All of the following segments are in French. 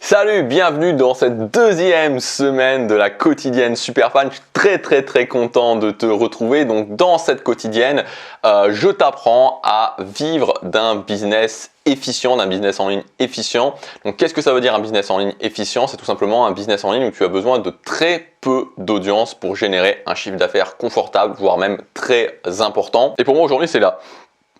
Salut, bienvenue dans cette deuxième semaine de la quotidienne Superfan. Je suis très content de te retrouver. Donc dans cette quotidienne, je t'apprends à vivre d'un business efficient, d'un business en ligne efficient. Donc qu'est-ce que ça veut dire un business en ligne efficient? C'est tout simplement un business en ligne où tu as besoin de très peu d'audience pour générer un chiffre d'affaires confortable, voire même très important. Et pour moi aujourd'hui, c'est la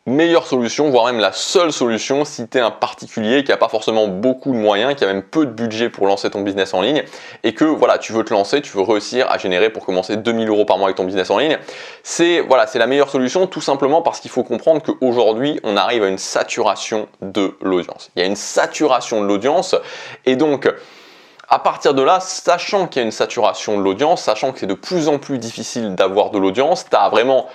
meilleure solution, voire même la seule solution si tu es un particulier qui n'a pas forcément beaucoup de moyens, qui a même peu de budget pour lancer ton business en ligne et que voilà, tu veux te lancer, tu veux réussir à générer pour commencer 2000 € par mois avec ton business en ligne. C'est la meilleure solution tout simplement parce qu'il faut comprendre qu'aujourd'hui on arrive à une saturation de l'audience. Il y a une saturation de l'audience et donc à partir de là, sachant qu'il y a une saturation de l'audience, sachant que c'est de plus en plus difficile d'avoir de l'audience, tu as vraiment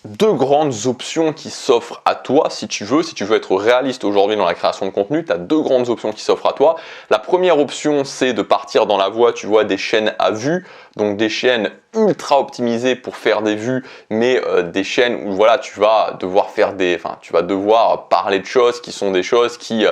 deux grandes options qui s'offrent à toi si tu veux être réaliste aujourd'hui dans la création de contenu. Tu as deux grandes options qui s'offrent à toi. La première option, c'est de partir dans la voie, tu vois, des chaînes à vues, donc des chaînes ultra optimisées pour faire des vues, mais des chaînes où voilà, tu vas devoir parler de choses qui sont des choses qui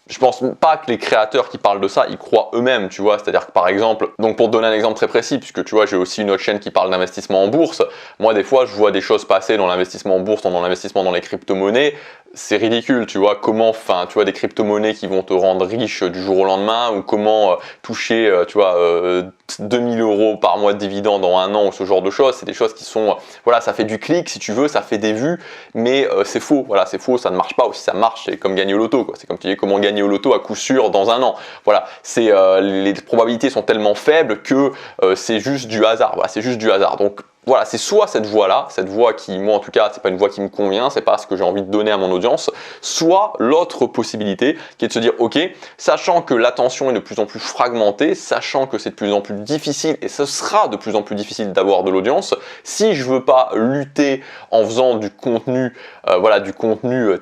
je pense pas que les créateurs qui parlent de ça, ils croient eux-mêmes, tu vois. C'est-à-dire que par exemple, donc pour te donner un exemple très précis, puisque tu vois, j'ai aussi une autre chaîne qui parle d'investissement en bourse. Moi, des fois, je vois des choses passer dans l'investissement en bourse, dans l'investissement dans les crypto-monnaies. C'est ridicule, tu vois, tu vois, des crypto-monnaies qui vont te rendre riche du jour au lendemain, ou comment toucher, 2000 € par mois de dividendes en un an, ou ce genre de choses. C'est des choses qui sont, voilà, ça fait du clic, si tu veux, ça fait des vues, mais c'est faux, voilà, c'est faux, ça ne marche pas, ou si ça marche, c'est comme gagner au loto, quoi. C'est comme tu dis, comment gagner au loto à coup sûr dans un an. Voilà, les probabilités sont tellement faibles que c'est juste du hasard, voilà, c'est juste du hasard. Donc, voilà, c'est soit cette voie-là, cette voie qui, moi en tout cas, c'est pas une voie qui me convient, c'est pas ce que j'ai envie de donner à mon audience, soit l'autre possibilité qui est de se dire, ok, sachant que l'attention est de plus en plus fragmentée, sachant que c'est de plus en plus difficile et ce sera de plus en plus difficile d'avoir de l'audience, si je veux pas lutter en faisant du contenu,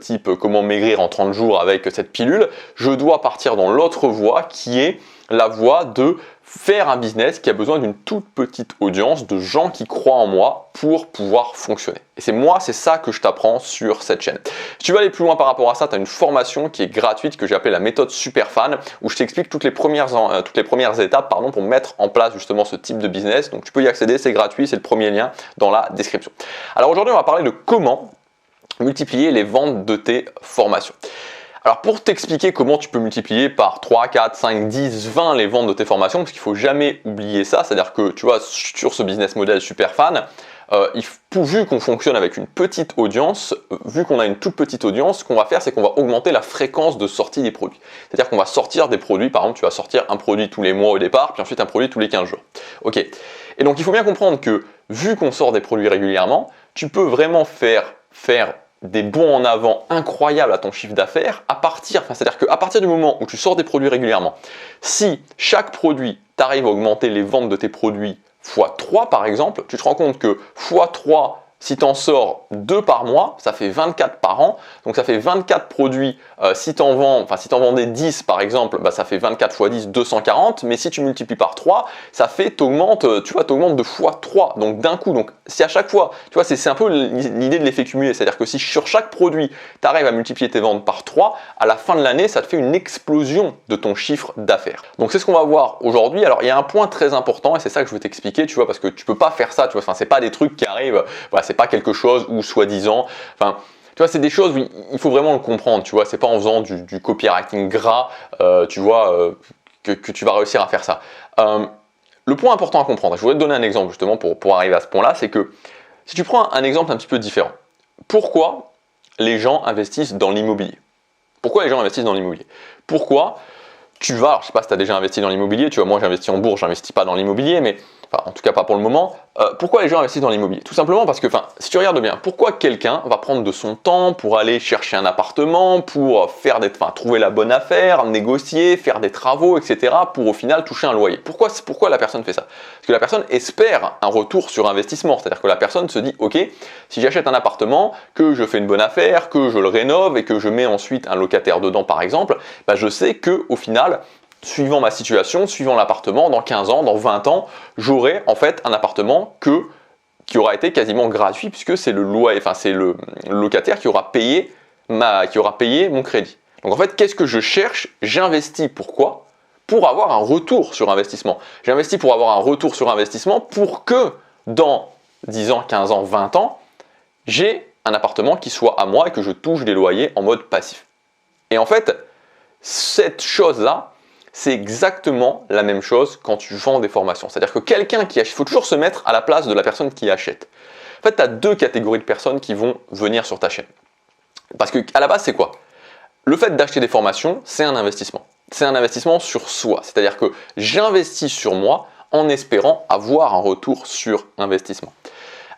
type comment maigrir en 30 jours avec cette pilule, je dois partir dans l'autre voie qui est la voie de faire un business qui a besoin d'une toute petite audience, de gens qui croient en moi pour pouvoir fonctionner. Et c'est ça que je t'apprends sur cette chaîne. Si tu veux aller plus loin par rapport à ça, tu as une formation qui est gratuite que j'ai appelée la méthode Superfan, où je t'explique toutes les premières étapes pour mettre en place justement ce type de business. Donc tu peux y accéder, c'est gratuit, c'est le premier lien dans la description. Alors aujourd'hui, on va parler de comment multiplier les ventes de tes formations. Alors pour t'expliquer comment tu peux multiplier par 3, 4, 5, 10, 20 les ventes de tes formations, parce qu'il ne faut jamais oublier ça, c'est-à-dire que tu vois, sur ce business model Superfan, vu qu'on fonctionne avec une petite audience, vu qu'on a une toute petite audience, ce qu'on va faire, c'est qu'on va augmenter la fréquence de sortie des produits. C'est-à-dire qu'on va sortir des produits, par exemple, tu vas sortir un produit tous les mois au départ, puis ensuite un produit tous les 15 jours. Ok. Et donc il faut bien comprendre que, vu qu'on sort des produits régulièrement, tu peux vraiment faire des bons en avant incroyables à ton chiffre d'affaires c'est-à-dire qu'à partir du moment où tu sors des produits régulièrement, si chaque produit t'arrive à augmenter les ventes de tes produits x3 par exemple, tu te rends compte que x3, si tu en sors 2 par mois, ça fait 24 par an, donc ça fait 24 produits. Si tu en vendais 10 par exemple, ça fait 24 x 10, 240, mais si tu multiplies par 3, ça fait, t'augmentes de x3, donc d'un coup. Donc si à chaque fois, tu vois, c'est un peu l'idée de l'effet cumulé, c'est-à-dire que si sur chaque produit, tu arrives à multiplier tes ventes par 3, à la fin de l'année, ça te fait une explosion de ton chiffre d'affaires. Donc c'est ce qu'on va voir aujourd'hui. Alors il y a un point très important, et c'est ça que je veux t'expliquer, tu vois, parce que tu peux pas faire ça, tu vois, c'est pas des trucs qui arrivent, voilà, c'est pas quelque chose où soi-disant, tu vois, c'est des choses où il faut vraiment le comprendre, tu vois, c'est pas en faisant du copywriting gras, tu vois, que tu vas réussir à faire ça. Le point important à comprendre, je voudrais te donner un exemple justement pour arriver à ce point-là, c'est que si tu prends un exemple un petit peu différent, pourquoi les gens investissent dans l'immobilier? Pourquoi les gens investissent dans l'immobilier? Pourquoi tu vas, alors je sais pas si tu as déjà investi dans l'immobilier, tu vois, moi j'investis en bourse, j'investis pas dans l'immobilier, mais en tout cas pas pour le moment. Pourquoi les gens investissent dans l'immobilier? Tout simplement parce que, si tu regardes bien, pourquoi quelqu'un va prendre de son temps pour aller chercher un appartement, pour trouver la bonne affaire, négocier, faire des travaux, etc., pour au final toucher un loyer? Pourquoi la personne fait ça? Parce que la personne espère un retour sur investissement, c'est-à-dire que la personne se dit, ok, si j'achète un appartement, que je fais une bonne affaire, que je le rénove et que je mets ensuite un locataire dedans par exemple, je sais que au final, suivant ma situation, suivant l'appartement, dans 15 ans, dans 20 ans, j'aurai en fait un appartement qui aura été quasiment gratuit puisque c'est le locataire qui aura payé mon crédit. Donc en fait, qu'est-ce que je cherche? J'investis. Pourquoi? pour avoir un retour sur investissement. J'investis pour avoir un retour sur investissement pour que dans 10 ans, 15 ans, 20 ans, j'ai un appartement qui soit à moi et que je touche des loyers en mode passif. Et en fait, cette chose-là, c'est exactement la même chose quand tu vends des formations. C'est-à-dire que quelqu'un qui achète, il faut toujours se mettre à la place de la personne qui achète. En fait, tu as deux catégories de personnes qui vont venir sur ta chaîne. Parce qu'à la base, c'est quoi? Le fait d'acheter des formations, c'est un investissement. C'est un investissement sur soi. C'est-à-dire que j'investis sur moi en espérant avoir un retour sur investissement.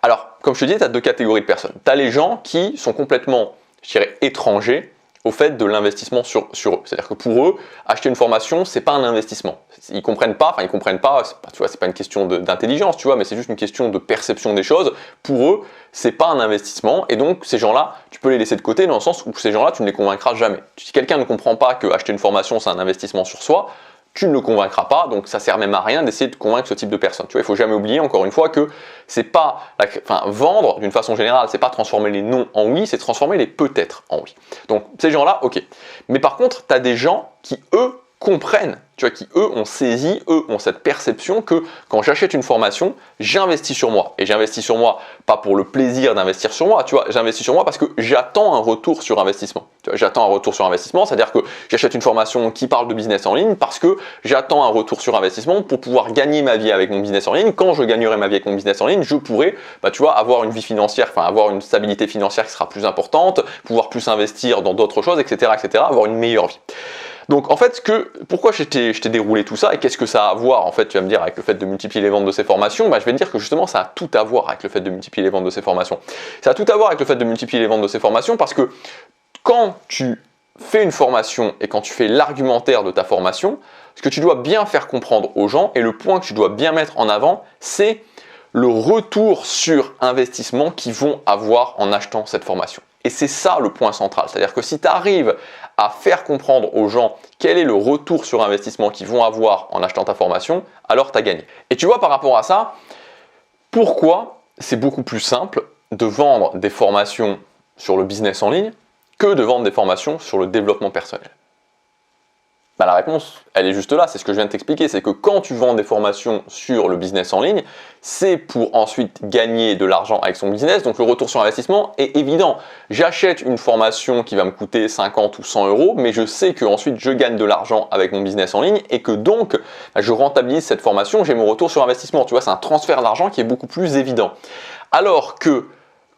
Alors, comme je te dis, tu as deux catégories de personnes. Tu as les gens qui sont complètement, je dirais, étrangers au fait de l'investissement sur eux. C'est-à-dire que pour eux, acheter une formation, c'est pas un investissement. Ils comprennent pas, tu vois, c'est pas une question d'intelligence, tu vois, mais c'est juste une question de perception des choses. Pour eux, c'est pas un investissement, et donc ces gens-là, tu peux les laisser de côté dans le sens où ces gens-là, tu ne les convaincras jamais. Si quelqu'un ne comprend pas que acheter une formation, c'est un investissement sur soi, tu ne le convaincras pas, donc ça sert même à rien d'essayer de convaincre ce type de personne. Tu vois, il faut jamais oublier encore une fois que c'est pas, vendre d'une façon générale, c'est pas transformer les non en oui, c'est transformer les peut-être en oui. Donc ces gens-là, ok. Mais par contre, tu as des gens qui eux comprennent, tu vois, qui eux ont saisi, eux ont cette perception que quand j'achète une formation, j'investis sur moi. Et j'investis sur moi, pas pour le plaisir d'investir sur moi, tu vois, j'investis sur moi parce que j'attends un retour sur investissement. Tu vois, j'attends un retour sur investissement, c'est-à-dire que j'achète une formation qui parle de business en ligne parce que j'attends un retour sur investissement pour pouvoir gagner ma vie avec mon business en ligne. Quand je gagnerai ma vie avec mon business en ligne, je pourrai, tu vois, avoir une vie financière, avoir une stabilité financière qui sera plus importante, pouvoir plus investir dans d'autres choses, etc., etc., avoir une meilleure vie. Donc en fait, pourquoi je t'ai déroulé tout ça et qu'est-ce que ça a à voir en fait, tu vas me dire, avec le fait de multiplier les ventes de ces formations? Je vais te dire que justement ça a tout à voir avec le fait de multiplier les ventes de ces formations. Ça a tout à voir avec le fait de multiplier les ventes de ces formations parce que quand tu fais une formation et quand tu fais l'argumentaire de ta formation, ce que tu dois bien faire comprendre aux gens et le point que tu dois bien mettre en avant, c'est le retour sur investissement qu'ils vont avoir en achetant cette formation. Et c'est ça le point central. C'est-à-dire que si tu arrives à faire comprendre aux gens quel est le retour sur investissement qu'ils vont avoir en achetant ta formation, alors tu as gagné. Et tu vois, par rapport à ça, pourquoi c'est beaucoup plus simple de vendre des formations sur le business en ligne que de vendre des formations sur le développement personnel? La réponse, elle est juste là, c'est ce que je viens de t'expliquer, c'est que quand tu vends des formations sur le business en ligne, c'est pour ensuite gagner de l'argent avec son business, donc le retour sur investissement est évident. J'achète une formation qui va me coûter 50 ou 100 euros, mais je sais que ensuite je gagne de l'argent avec mon business en ligne et que donc je rentabilise cette formation, j'ai mon retour sur investissement. Tu vois, c'est un transfert d'argent qui est beaucoup plus évident. Alors que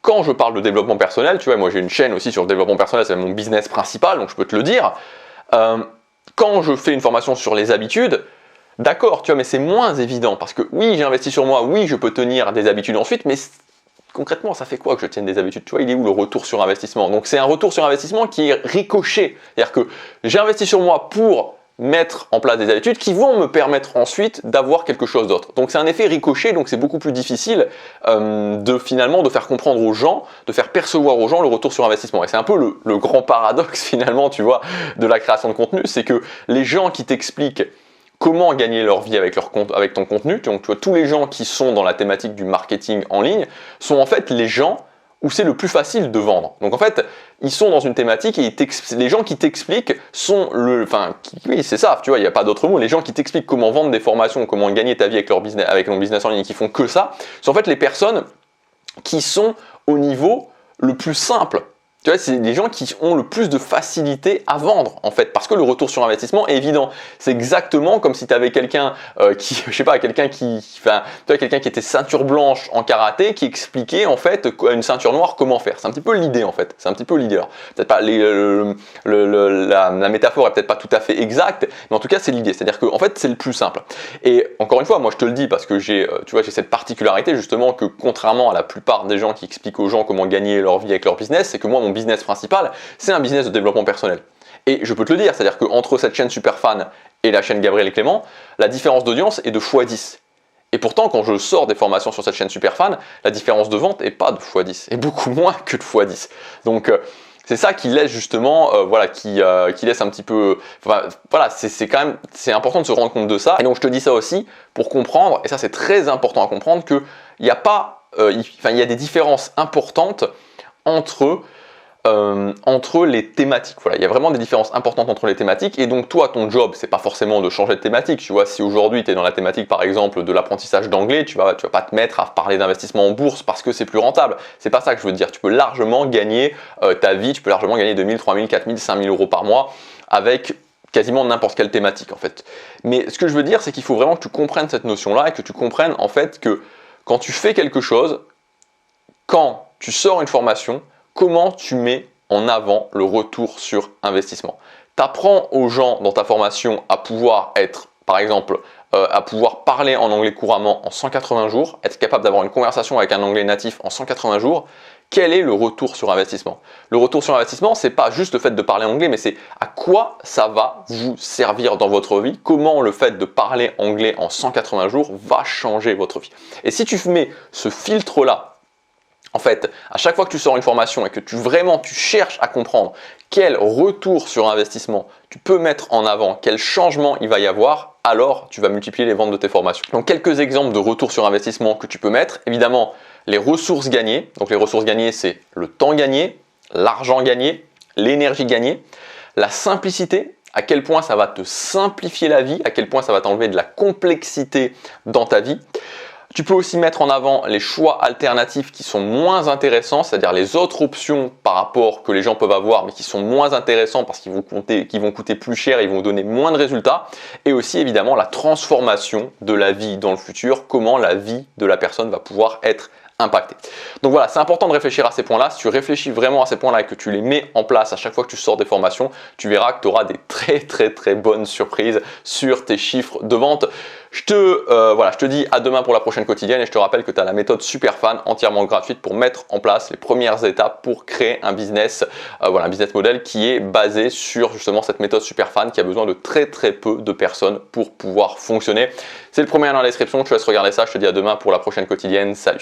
quand je parle de développement personnel, tu vois, moi j'ai une chaîne aussi sur le développement personnel, c'est mon business principal, donc je peux te le dire. Quand je fais une formation sur les habitudes, d'accord, tu vois, mais c'est moins évident parce que oui, j'ai investi sur moi, oui, je peux tenir des habitudes ensuite, mais concrètement, ça fait quoi que je tienne des habitudes? Tu vois, il est où le retour sur investissement? Donc c'est un retour sur investissement qui est ricoché. C'est-à-dire que j'ai investi sur moi pour mettre en place des habitudes qui vont me permettre ensuite d'avoir quelque chose d'autre. Donc c'est un effet ricochet, donc c'est beaucoup plus difficile de faire comprendre aux gens, de faire percevoir aux gens le retour sur investissement. Et c'est un peu le grand paradoxe finalement, tu vois, de la création de contenu, c'est que les gens qui t'expliquent comment gagner leur vie avec ton contenu, donc tu vois, tous les gens qui sont dans la thématique du marketing en ligne sont en fait les gens où c'est le plus facile de vendre. Donc en fait, ils sont dans une thématique et les gens qui t'expliquent sont oui, c'est ça, tu vois, il n'y a pas d'autre mot. Les gens qui t'expliquent comment vendre des formations, comment gagner ta vie avec leur business en ligne et qui font que ça, sont en fait les personnes qui sont au niveau le plus simple. Tu vois, c'est les gens qui ont le plus de facilité à vendre, en fait, parce que le retour sur investissement est évident. C'est exactement comme si tu avais quelqu'un quelqu'un qui était ceinture blanche en karaté, qui expliquait, en fait, à une ceinture noire comment faire. C'est un petit peu l'idée, en fait. C'est un petit peu l'idée. Alors, peut-être pas la métaphore est peut-être pas tout à fait exacte, mais en tout cas, c'est l'idée. C'est-à-dire que, en fait, c'est le plus simple. Et encore une fois, moi, je te le dis parce que j'ai cette particularité, justement, que contrairement à la plupart des gens qui expliquent aux gens comment gagner leur vie avec leur business, c'est que moi, mon business principal, c'est un business de développement personnel. Et je peux te le dire, c'est-à-dire qu'entre cette chaîne Superfan et la chaîne Gabriel et Clément, la différence d'audience est de x10. Et pourtant, quand je sors des formations sur cette chaîne Superfan, la différence de vente n'est pas de x10, et beaucoup moins que de x10. Donc, c'est ça qui laisse justement, qui laisse un petit peu, c'est important de se rendre compte de ça. Et donc, je te dis ça aussi pour comprendre, et ça c'est très important à comprendre, qu'il y a des différences importantes entre entre les thématiques. Voilà, il y a vraiment des différences importantes entre les thématiques. Et donc toi, ton job, c'est pas forcément de changer de thématique. Tu vois, si aujourd'hui tu es dans la thématique par exemple de l'apprentissage d'anglais, tu vas pas te mettre à parler d'investissement en bourse parce que c'est plus rentable. C'est pas ça que je veux dire. Tu peux largement gagner ta vie, tu peux largement gagner 2000, 3000, 4000, 5000 euros par mois avec quasiment n'importe quelle thématique en fait. Mais ce que je veux dire, c'est qu'il faut vraiment que tu comprennes cette notion-là et que tu comprennes en fait que quand tu fais quelque chose, quand tu sors une formation, comment tu mets en avant le retour sur investissement. Tu apprends aux gens dans ta formation à pouvoir être, par exemple, à pouvoir parler en anglais couramment en 180 jours, être capable d'avoir une conversation avec un anglais natif en 180 jours. Quel est le retour sur investissement? Le retour sur investissement, c'est pas juste le fait de parler anglais, mais c'est à quoi ça va vous servir dans votre vie, comment le fait de parler anglais en 180 jours va changer votre vie. Et si tu mets ce filtre-là, en fait, à chaque fois que tu sors une formation et que tu cherches à comprendre quel retour sur investissement tu peux mettre en avant, quel changement il va y avoir, alors tu vas multiplier les ventes de tes formations. Donc quelques exemples de retour sur investissement que tu peux mettre. Évidemment, les ressources gagnées. Donc les ressources gagnées, c'est le temps gagné, l'argent gagné, l'énergie gagnée, la simplicité. À quel point ça va te simplifier la vie, à quel point ça va t'enlever de la complexité dans ta vie. Tu peux aussi mettre en avant les choix alternatifs qui sont moins intéressants, c'est-à-dire les autres options par rapport que les gens peuvent avoir, mais qui sont moins intéressants parce qu'ils vont coûter plus cher et ils vont donner moins de résultats. Et aussi évidemment la transformation de la vie dans le futur, comment la vie de la personne va pouvoir être impacté. Donc voilà, c'est important de réfléchir à ces points-là. Si tu réfléchis vraiment à ces points-là et que tu les mets en place à chaque fois que tu sors des formations, tu verras que tu auras des très bonnes surprises sur tes chiffres de vente. Je te dis à demain pour la prochaine quotidienne et je te rappelle que tu as la méthode Superfan entièrement gratuite pour mettre en place les premières étapes pour créer un business, un business model qui est basé sur justement cette méthode Superfan qui a besoin de très peu de personnes pour pouvoir fonctionner. C'est le premier lien dans la description, je te laisse regarder ça, je te dis à demain pour la prochaine quotidienne, salut!